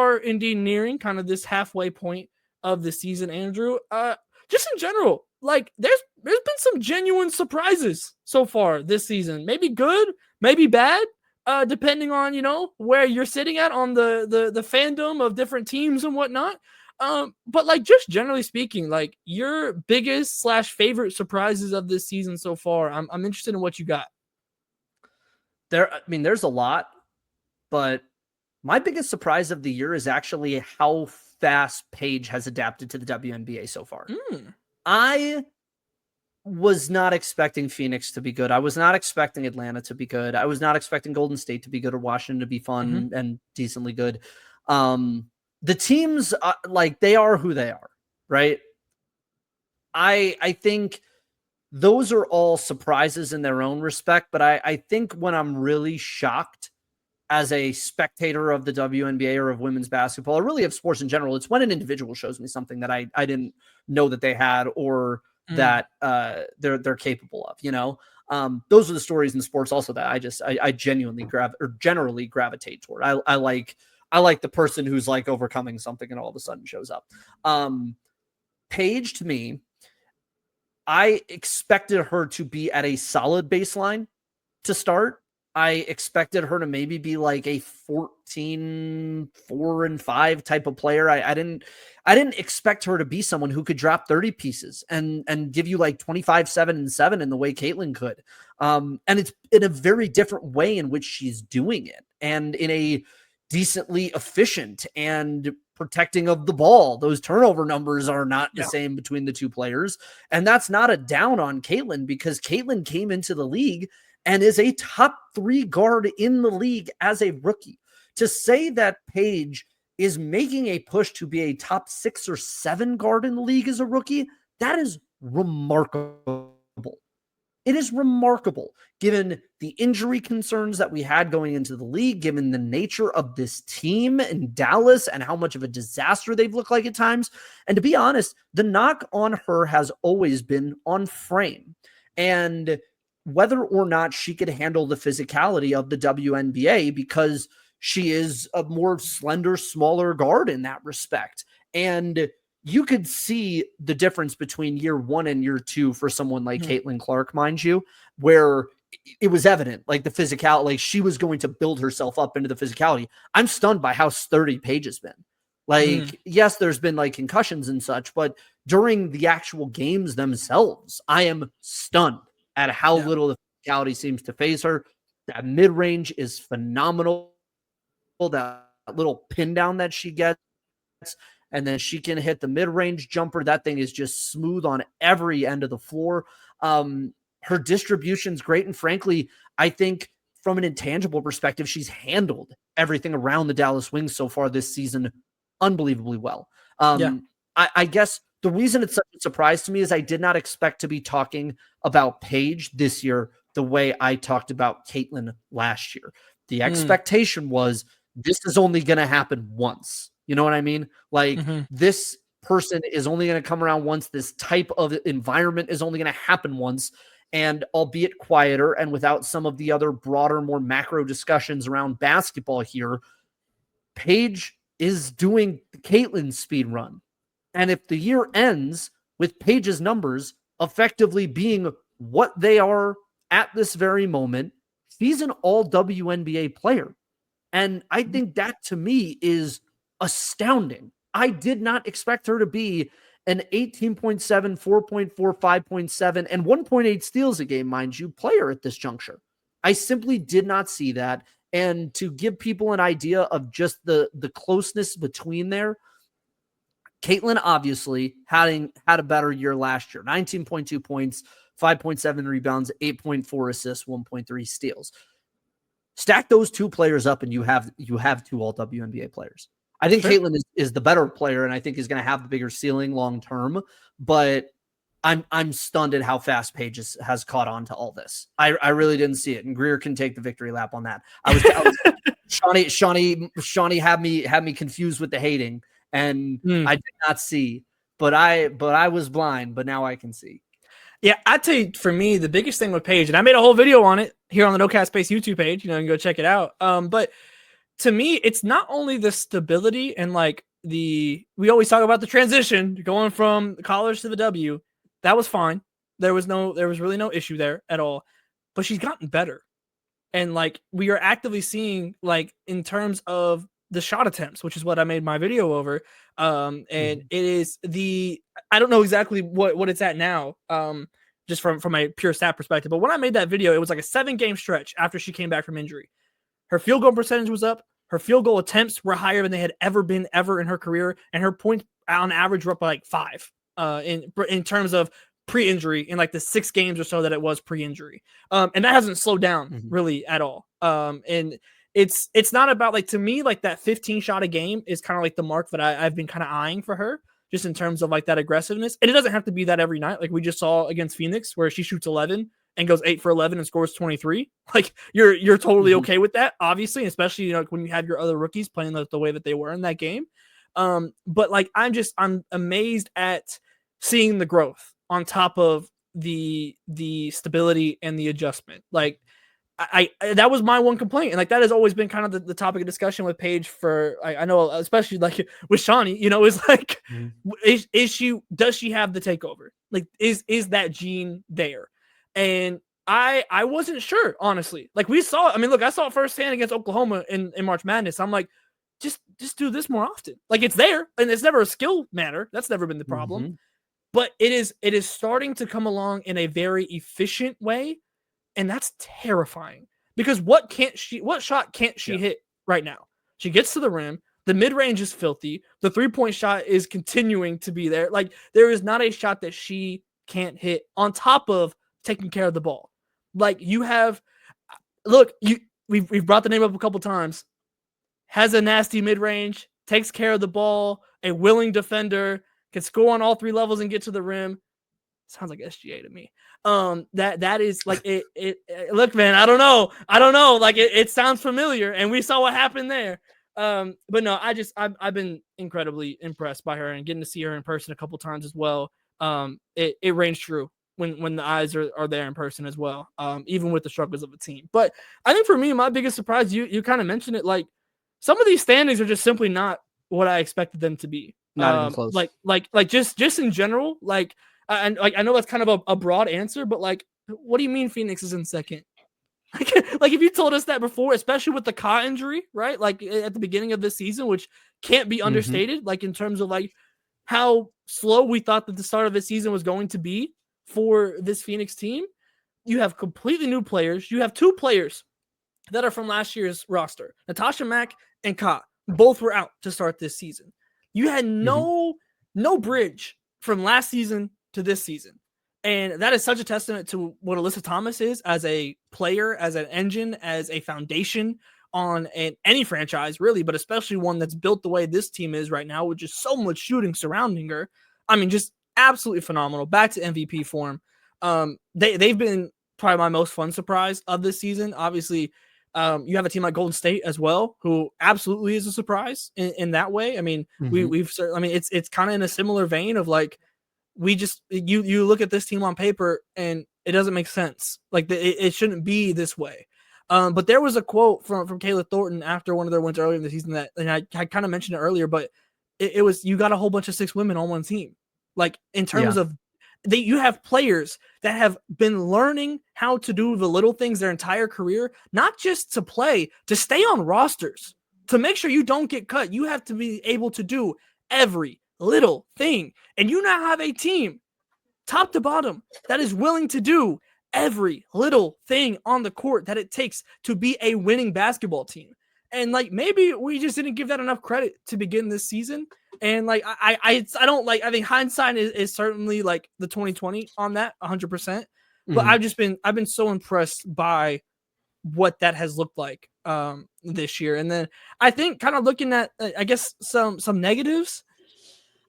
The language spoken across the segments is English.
are indeed nearing kind of this halfway point of the season, Andrew. Just in general, like there's been some genuine surprises so far this season. Maybe good, maybe bad, depending on, where you're sitting at on the fandom of different teams and whatnot. But like just generally speaking, like your biggest / favorite surprises of this season so far, I'm interested in what you got. There's a lot, but my biggest surprise of the year is actually how fast Paige has adapted to the WNBA so far. I was not expecting Phoenix to be good. I was not expecting Atlanta to be good. I was not expecting Golden State to be good or Washington to be fun and decently good. The teams, they are who they are, right? I think those are all surprises in their own respect, but I think when I'm really shocked as a spectator of the WNBA or of women's basketball, or really of sports in general, it's when an individual shows me something that I didn't know that they had or that they're capable of, those are the stories in sports also that I genuinely generally gravitate toward. I like the person who's like overcoming something and all of a sudden shows up. Paige, to me, I expected her to be at a solid baseline to start. I expected her to maybe be like a 14, 4-5 type of player. I didn't expect her to be someone who could drop 30 pieces and give you like 25, 7 and 7 in the way Caitlin could. And it's in a very different way in which she's doing it, and in a decently efficient and protecting of the ball. Those turnover numbers are not the same between the two players. And that's not a down on Caitlin, because Caitlin came into the league and is a top 3 guard in the league as a rookie. To say that Paige is making a push to be a top 6 or 7 guard in the league as a rookie, that is remarkable. It is remarkable, given the injury concerns that we had going into the league, given the nature of this team in Dallas and how much of a disaster they've looked like at times. And to be honest, the knock on her has always been on frame, and whether or not she could handle the physicality of the WNBA, because she is a more slender, smaller guard in that respect. And you could see the difference between year 1 and year 2 for someone like Caitlin Clark, mind you, where it was evident, like the physicality, like she was going to build herself up into the physicality. I'm stunned by how sturdy Paige has been. Like, yes, there's been like concussions and such, but during the actual games themselves, I am stunned at how little the physicality seems to phase her. That mid-range is phenomenal. That little pin down that she gets, and then she can hit the mid-range jumper. That thing is just smooth on every end of the floor. Her distribution's great. And frankly, I think from an intangible perspective, she's handled everything around the Dallas Wings so far this season unbelievably well. I guess the reason it's such a surprise to me is I did not expect to be talking about Paige this year the way I talked about Caitlin last year. The expectation was this is only going to happen once. You know what I mean? Like this person is only going to come around once. This type of environment is only going to happen once. And albeit quieter and without some of the other broader, more macro discussions around basketball here, Paige is doing the Caitlin speed run. And if the year ends with Paige's numbers effectively being what they are at this very moment, she's an all WNBA player. And I think that to me is astounding. I did not expect her to be an 18.7, 4.4, 5.7, and 1.8 steals a game, mind you, player at this juncture. I simply did not see that. And to give people an idea of just the closeness between there, Caitlin obviously had a better year last year. 19.2 points, 5.7 rebounds, 8.4 assists, 1.3 steals. Stack those two players up and you have two all WNBA players. I think Caitlin is the better player, and I think is going to have the bigger ceiling long term. But I'm stunned at how fast Paige has caught on to all this. I really didn't see it, and Greer can take the victory lap on that. Shawnee had me confused with the hating, and I did not see. But I was blind, but now I can see. Yeah, I'd tell you, for me, the biggest thing with Paige, and I made a whole video on it here on the No Cat Space YouTube page. You can go check it out. But to me, it's not only the stability and like we always talk about the transition going from college to the W. That was fine. There was really no issue there at all. But she's gotten better. And like we are actively seeing like in terms of the shot attempts, which is what I made my video over. And it is I don't know exactly what it's at now. Just from a pure stat perspective. But when I made that video, it was like a 7-game stretch after she came back from injury. Her field goal percentage was up. Her field goal attempts were higher than they had ever been in her career. And her points on average were up by like 5 in terms of pre-injury in like the 6 games or so that it was pre-injury. And that hasn't slowed down really at all. And it's not about like, to me, like that 15 shot a game is kind of like the mark that I've been kind of eyeing for her, just in terms of like that aggressiveness. And it doesn't have to be that every night. Like we just saw against Phoenix where she shoots 11 and goes 8 for 11 and scores 23. Like you're totally okay with that, obviously, especially, you know, when you have your other rookies playing the way that they were in that game. But like, I'm amazed at seeing the growth on top of the stability and the adjustment. Like I that was my one complaint. And like, that has always been kind of the topic of discussion with Paige for, I know, especially like with Shawnee, you know, is like, does she have the takeover? Like, is that gene there? And I wasn't sure, honestly. Like we saw, I mean, look, I saw it firsthand against Oklahoma in March Madness. I'm like, just do this more often. Like it's there, and it's never a skill matter. That's never been the problem. But it is starting to come along in a very efficient way. And that's terrifying because what shot can't she hit right now? She gets to the rim. The mid-range is filthy. The 3-point shot is continuing to be there. Like there is not a shot that she can't hit on top of taking care of the ball. Like you have, look, we've brought the name up a couple times. Has a nasty mid-range, takes care of the ball, a willing defender, can score on all 3 levels and get to the rim. Sounds like SGA to me. That is like it. Look, man, I don't know. Like it sounds familiar, and we saw what happened there. But no, I've been incredibly impressed by her, and getting to see her in person a couple times as well. It rings true when the eyes are there in person as well. Even with the struggles of a team. But I think for me, my biggest surprise, you kind of mentioned it, like some of these standings are just simply not what I expected them to be. Not even close. Like just in general, like. And like I know that's kind of a broad answer, but like, what do you mean Phoenix is in second? Like if you told us that before, especially with the Ka injury, right? Like at the beginning of this season, which can't be understated, like in terms of like how slow we thought that the start of the season was going to be for this Phoenix team. You have completely new players. You have 2 players that are from last year's roster, Natasha Mack and Ka. Both were out to start this season. You had no bridge from last season to this season. And that is such a testament to what Alyssa Thomas is as a player, as an engine, as a foundation on any franchise, really, but especially one that's built the way this team is right now, with just so much shooting surrounding her. I mean, just absolutely phenomenal. Back to MVP form. They've been probably my most fun surprise of this season. Obviously, you have a team like Golden State as well, who absolutely is a surprise in that way. I mean, it's kind of in a similar vein of like, you look at this team on paper and it doesn't make sense. Like it shouldn't be this way. But there was a quote from Kayla Thornton after one of their wins earlier in the season and I kind of mentioned it earlier, but it was, you got a whole bunch of 6 women on one team. Like in terms of you have players that have been learning how to do the little things their entire career, not just to play, to stay on rosters, to make sure you don't get cut. You have to be able to do every little thing. And you now have a team, top to bottom, that is willing to do every little thing on the court that it takes to be a winning basketball team. And like, maybe we just didn't give that enough credit to begin this season. And like, I don't like, I think hindsight is certainly like the 2020 on that 100%. But I've been so impressed by what that has looked like this year. And then I think kind of looking at, I guess some negatives.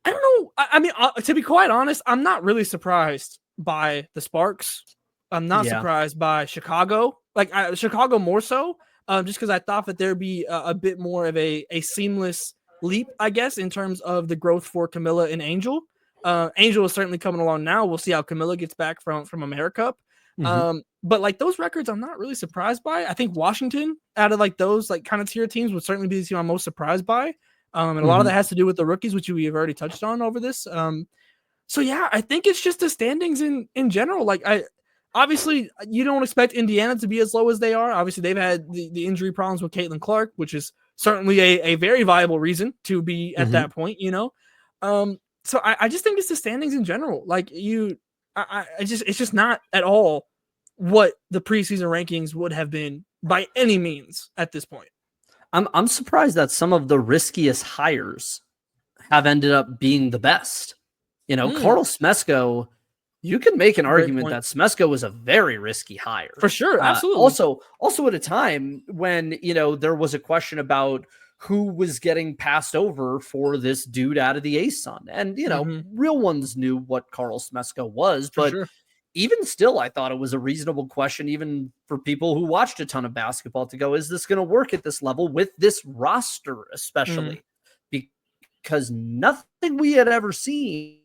I don't know. I mean, to be quite honest, I'm not really surprised by the Sparks. I'm not surprised by Chicago. Like Chicago more so, just because I thought that there'd be a bit more of a seamless leap, I guess, in terms of the growth for Camilla and Angel. Angel is certainly coming along now. We'll see how Camilla gets back from America. But like those records, I'm not really surprised by. I think Washington, out of like those like kind of tier teams, would certainly be the team I'm most surprised by. And a lot of that has to do with the rookies, which we have already touched on over this. So yeah, I think it's just the standings in general. Like obviously you don't expect Indiana to be as low as they are. Obviously they've had the injury problems with Caitlin Clark, which is certainly a very viable reason to be at that point, you know? So I just think it's the standings in general. Like it's just not at all what the preseason rankings would have been by any means at this point. I'm surprised that some of the riskiest hires have ended up being the best. You know, Carl Smesko, you can make an argument that Smesko was a very risky hire. For sure, absolutely. Also at a time when, you know, there was a question about who was getting passed over for this dude out of the ASUN. And, you know, real ones knew what Carl Smesko was, but even still, I thought it was a reasonable question, even for people who watched a ton of basketball, to go, is this going to work at this level with this roster, especially? Because nothing we had ever seen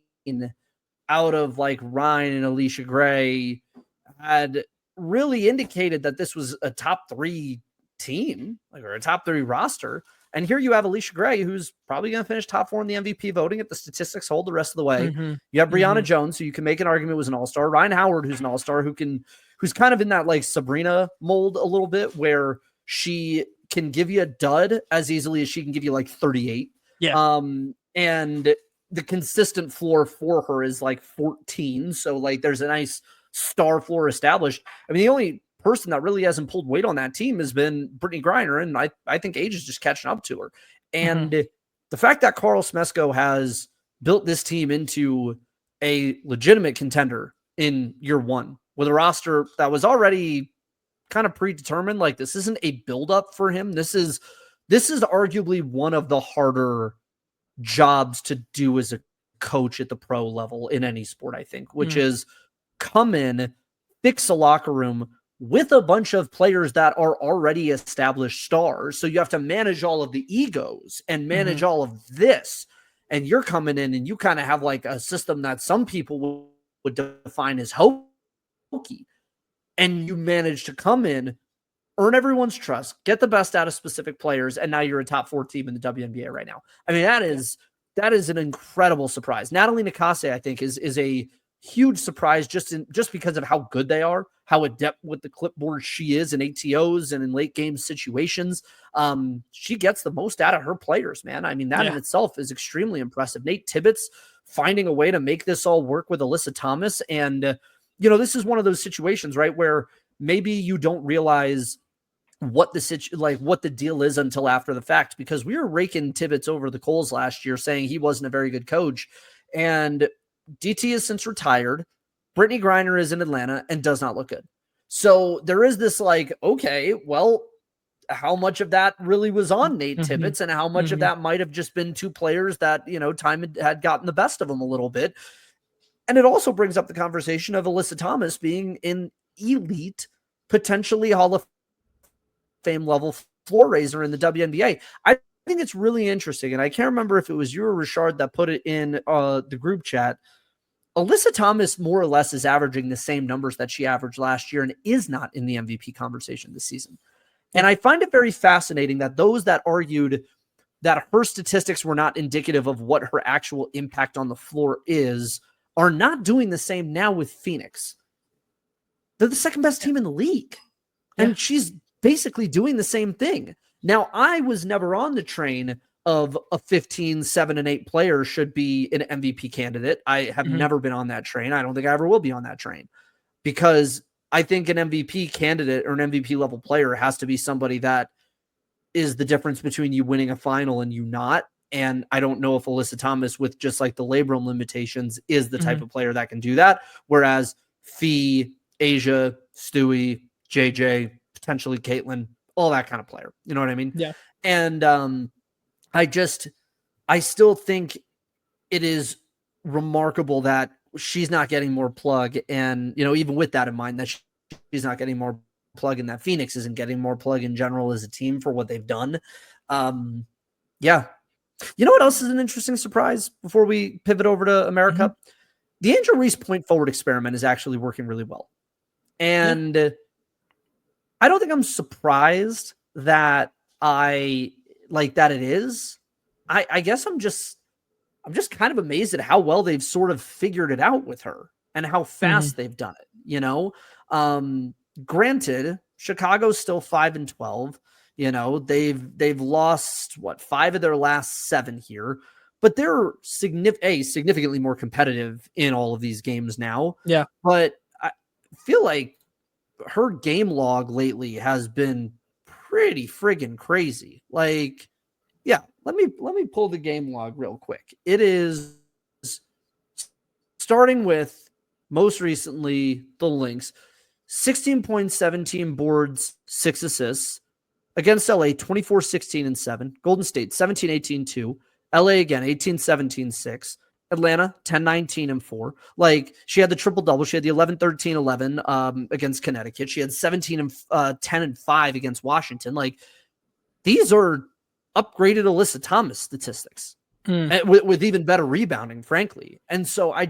out of like Ryan and Alicia Gray had really indicated that this was a top 3 team, like, or a top 3 roster. And here you have Alicia Gray, who's probably going to finish top 4 in the MVP voting if the statistics hold the rest of the way. You have Brianna Jones, who you can make an argument was an all-star. Ryan Howard, who's an all-star, who's kind of in that like Sabrina mold a little bit, where she can give you a dud as easily as she can give you like 38. Yeah. And the consistent floor for her is like 14. So like there's a nice star floor established. I mean, the only person that really hasn't pulled weight on that team has been Brittany Griner, and I think age is just catching up to her. And the fact that Carl Smesko has built this team into a legitimate contender in year 1 with a roster that was already kind of predetermined, like this isn't a buildup for him. This is arguably one of the harder jobs to do as a coach at the pro level in any sport, I think, which is come in, fix a locker room with a bunch of players that are already established stars. So you have to manage all of the egos and manage all of this. And you're coming in and you kind of have like a system that some people would define as hokey. And you manage to come in, earn everyone's trust, get the best out of specific players, and now you're a top 4 team in the WNBA right now. I mean, that is an incredible surprise. Natalie Nakase, I think, is a huge surprise just because of how good they are, how adept with the clipboard she is in ATOs and in late game situations. She gets the most out of her players, man. I mean, that in itself is extremely impressive. Nate Tibbetts finding a way to make this all work with Alyssa Thomas. And, you know, this is one of those situations, right, where maybe you don't realize what the deal is until after the fact, because we were raking Tibbetts over the coals last year saying he wasn't a very good coach. And DT has since retired. Brittany Griner is in Atlanta and does not look good. So there is this like, okay, well, how much of that really was on Nate Tibbetts and how much of that might have just been 2 players that, you know, time had gotten the best of them a little bit. And it also brings up the conversation of Alyssa Thomas being an elite, potentially Hall of Fame level floor raiser in the WNBA. I think it's really interesting. And I can't remember if it was you or Richard that put it in the group chat. Alyssa Thomas more or less is averaging the same numbers that she averaged last year and is not in the MVP conversation this season. And I find it very fascinating that those that argued that her statistics were not indicative of what her actual impact on the floor is are not doing the same now with Phoenix. They're the second best team in the league. And she's basically doing the same thing. Now, I was never on the train of a 15, 7, and 8 player should be an MVP candidate. I have never been on that train. I don't think I ever will be on that train, because I think an MVP candidate or an MVP level player has to be somebody that is the difference between you winning a final and you not. And I don't know if Alyssa Thomas, with just like the labrum limitations, is the type of player that can do that. Whereas Fee, Asia, Stewie, JJ, potentially Caitlin, all that kind of player. You know what I mean? Yeah. And I still think it is remarkable that she's not getting more plug. And, you know, even with that in mind, that she's not getting more plug and that Phoenix isn't getting more plug in general as a team for what they've done. Yeah. You know what else is an interesting surprise before we pivot over to America? The Angel Reese point forward experiment is actually working really well. And I don't think I'm surprised that it is. I guess I'm just kind of amazed at how well they've sort of figured it out with her and how fast they've done it. Granted, Chicago's still 5-12. They've lost 5 of their last 7 here, but they're significantly more competitive in all of these games now. Yeah. But I feel like her game log lately has been pretty friggin' crazy. Like, yeah, let me pull the game log real quick. It is starting with most recently the Lynx, 16 points, 17 boards, 6 assists. Against LA, 24-16-7. Golden State, 17-18-2. LA again, 18-17-6. Atlanta, 10-19-4. Like, she had the triple-double. She had the 11-13-11 against Connecticut. She had 10-5 against Washington. Like, these are upgraded Alyssa Thomas statistics with even better rebounding, frankly. And so at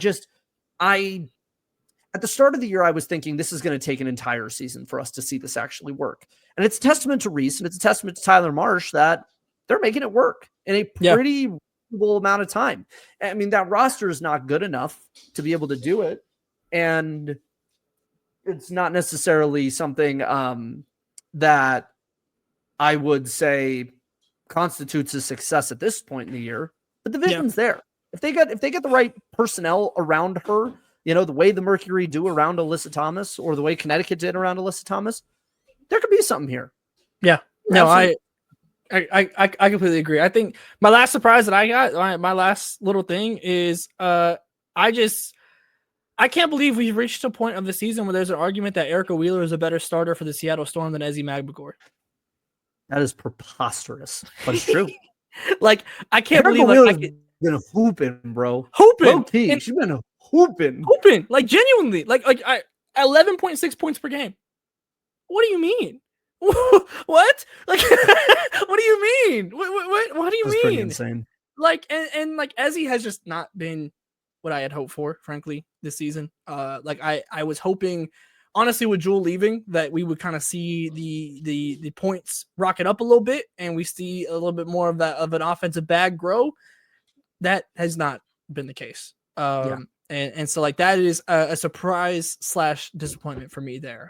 the start of the year, I was thinking this is going to take an entire season for us to see this actually work. And it's a testament to Reese and it's a testament to Tyler Marsh that they're making it work in a pretty reasonable amount of time. I mean, that roster is not good enough to be able to do it. And it's not necessarily something that I would say constitutes a success at this point in the year, but the vision's there. If they get the right personnel around her, the way the Mercury do around Alyssa Thomas or the way Connecticut did around Alyssa Thomas, there could be something here. Yeah. No, absolutely. I completely agree. I think my last surprise that I got, my last little thing is I can't believe we've reached a point of the season where there's an argument that Erica Wheeler is a better starter for the Seattle Storm than Ezi Magbegor. That is preposterous, but it's true. Like, I can't Erica believe Wheeler's been hooping, bro. Hooping. She's been hooping. Like, genuinely. Like 11.6 points per game. What do you mean? What? Like, what do you mean? What do you mean? Pretty insane. Like, and like, Ezi has just not been what I had hoped for, frankly, this season. Like, I was hoping, honestly, with Jewel leaving, that we would kind of see the points rocket up a little bit, and we see a little bit more of an offensive bag grow. That has not been the case. And so, like, that is a surprise / disappointment for me there.